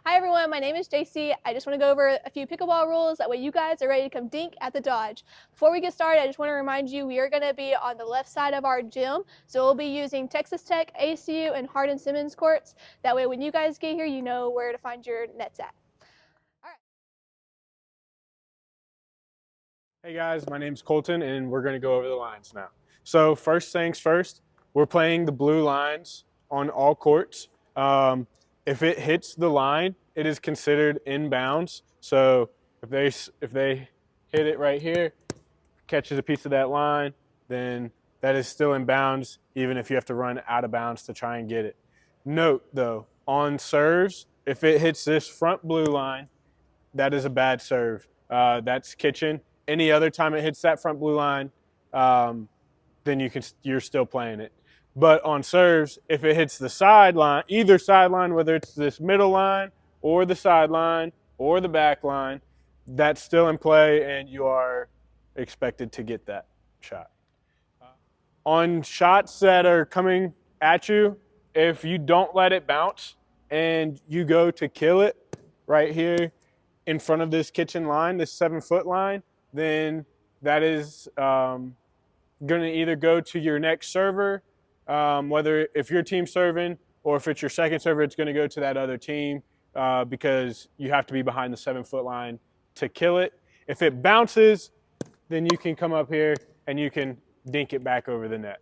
Hi everyone, my name is JC. I just want to go over a few pickleball rules. That way you guys are ready to come dink at the Dodge. Before we get started, I just want to remind you we are going to be on the left side of our gym. So we'll be using Texas Tech, ACU, and Hardin Simmons courts. That way when you guys get here, you know where to find your nets at. Hey guys, my name's Colton and we're going to go over the lines now. So first things first, we're playing the blue lines on all courts. If it hits the line, it is considered inbounds. So if they hit it right here, catches a piece of that line, then that is still in bounds, even if you have to run out of bounds to try and get it. Note though, on serves, if it hits this front blue line, that is a bad serve. That's kitchen. Any other time it hits that front blue line, then you're still playing it. But on serves, if it hits the sideline, either sideline, whether it's this middle line or the sideline or the back line, that's still in play and you are expected to get that shot. On shots that are coming at you, if you don't let it bounce and you go to kill it right here in front of this kitchen line, this 7-foot line, then that is going to either go to your next server, whether if your team's serving or if it's your second server, it's going to go to that other team because you have to be behind the 7-foot line to kill it. If it bounces, then you can come up here and you can dink it back over the net.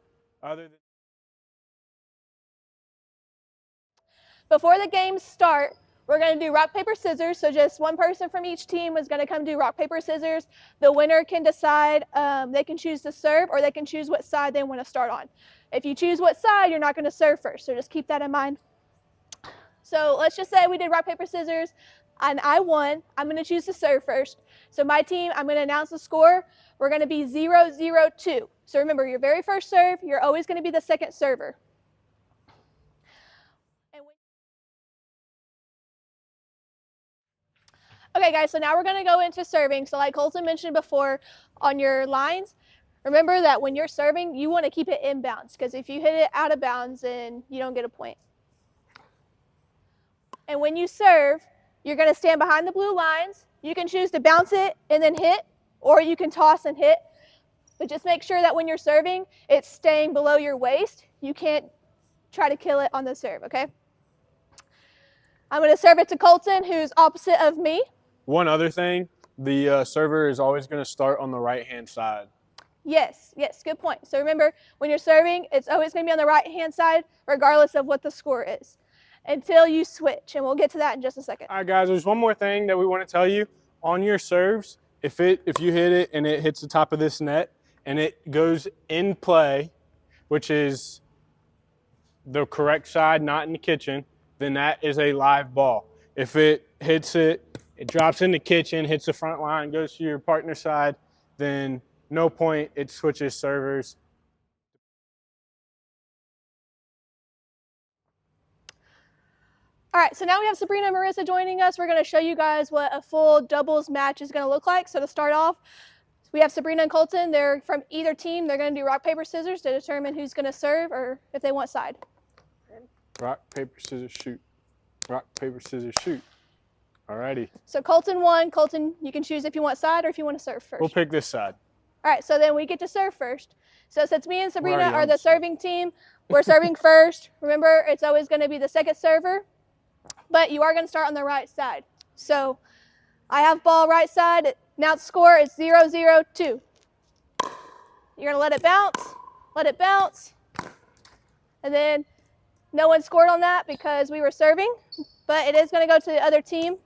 Before the games start, we're going to do rock, paper, scissors. So just one person from each team is going to come do rock, paper, scissors. The winner can decide, they can choose to serve or they can choose what side they want to start on. If you choose what side, you're not going to serve first. So just keep that in mind. So let's just say we did rock, paper, scissors and I won. I'm going to choose to serve first. So my team, I'm going to announce the score. We're going to be 0-0-2. So remember, your very first serve, you're always going to be the second server. Okay guys, so now we're gonna go into serving. So like Colton mentioned before, on your lines, remember that when you're serving, you wanna keep it inbounds, because if you hit it out of bounds, then you don't get a point. And when you serve, you're gonna stand behind the blue lines. You can choose to bounce it and then hit, or you can toss and hit. But just make sure that when you're serving, it's staying below your waist. You can't try to kill it on the serve, okay? I'm gonna serve it to Colton, who's opposite of me. One other thing, the server is always going to start on the right-hand side. Yes, good point. So remember, when you're serving, it's always going to be on the right-hand side, regardless of what the score is, until you switch. And we'll get to that in just a second. All right, guys, there's one more thing that we want to tell you. On your serves, if you hit it and it hits the top of this net and it goes in play, which is the correct side, not in the kitchen, then that is a live ball. If it hits it, it drops in the kitchen, hits the front line, goes to your partner side, then no point, it switches servers. All right, so now we have Sabrina and Marissa joining us. We're going to show you guys what a full doubles match is going to look like. So to start off, we have Sabrina and Colton. They're from either team. They're going to do rock, paper, scissors to determine who's going to serve or if they want side. Rock, paper, scissors, shoot. Rock, paper, scissors, shoot. Alrighty. So Colton won. Colton, you can choose if you want side or if you want to serve first. We'll pick this side. All right, so then we get to serve first. So since me and Sabrina are the serving team, we're serving first. Remember, it's always going to be the second server, but you are going to start on the right side. So I have ball right side. Now the score is 0-0-2. You're going to let it bounce, and then no one scored on that because we were serving, but it is going to go to the other team.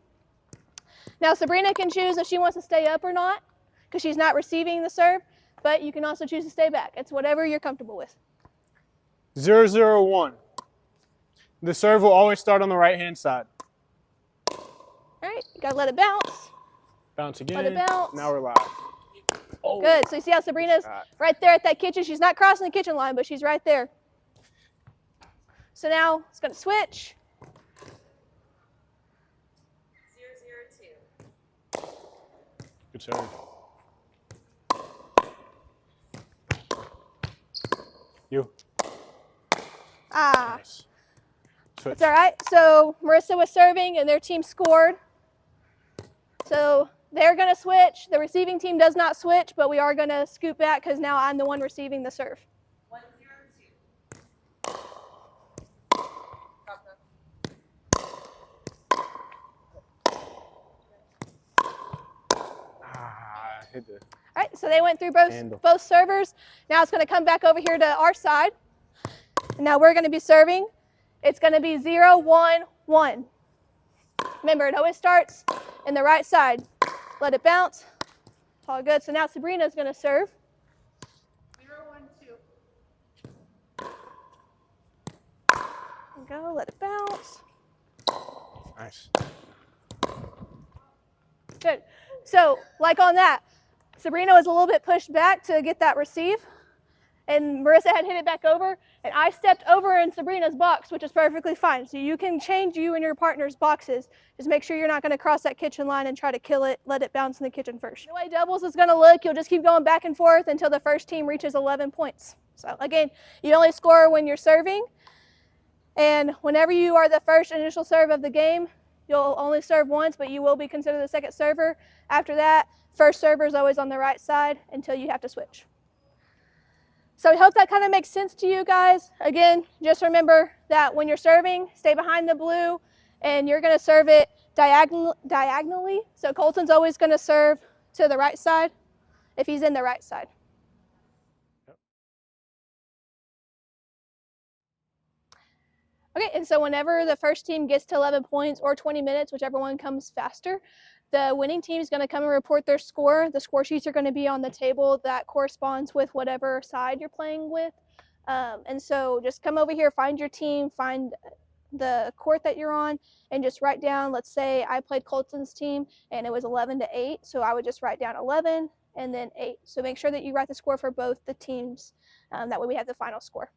Now Sabrina can choose if she wants to stay up or not because she's not receiving the serve, but you can also choose to stay back. It's whatever you're comfortable with. 0-0-1. The serve will always start on the right-hand side. All right, you gotta let it bounce. Bounce again. Let it bounce. Now we're live. Oh. Good, so you see how Sabrina's right there at that kitchen? She's not crossing the kitchen line, but she's right there. So now it's gonna switch. 0-0-2. Good serve. You. Ah. Nice. Switch. It's all right. So Marissa was serving and their team scored. So they're going to switch. The receiving team does not switch, but we are going to scoot back because now I'm the one receiving the serve. 1-0-2. Hit the All right, so they went through both servers. Now it's going to come back over here to our side. And now we're going to be serving. It's going to be 0-1-1. Remember, it always starts in the right side. Let it bounce. It's all good. So now Sabrina's going to serve. 0-1-2. Go, let it bounce. nice. Good. So, like on that, Sabrina was a little bit pushed back to get that receive, and Marissa had hit it back over, and I stepped over in Sabrina's box, which is perfectly fine. So you can change you and your partner's boxes. Just make sure you're not going to cross that kitchen line and try to kill it. Let it bounce in the kitchen first. The way doubles is going to look, you'll just keep going back and forth until the first team reaches 11 points. So again, you only score when you're serving, and whenever you are the first initial serve of the game, you'll only serve once, but you will be considered the second server. After that, first server is always on the right side until you have to switch. So I hope that kind of makes sense to you guys. Again, just remember that when you're serving, stay behind the blue, and you're going to serve it diagonally. So Colton's always going to serve to the right side if he's in the right side. Okay, and so whenever the first team gets to 11 points or 20 minutes, whichever one comes faster, the winning team is going to come and report their score. The score sheets are going to be on the table that corresponds with whatever side you're playing with. And so just come over here, find your team, find the court that you're on, and just write down, let's say I played Colton's team and it was 11-8, so I would just write down 11 and then 8. So make sure that you write the score for both the teams. That way we have the final score.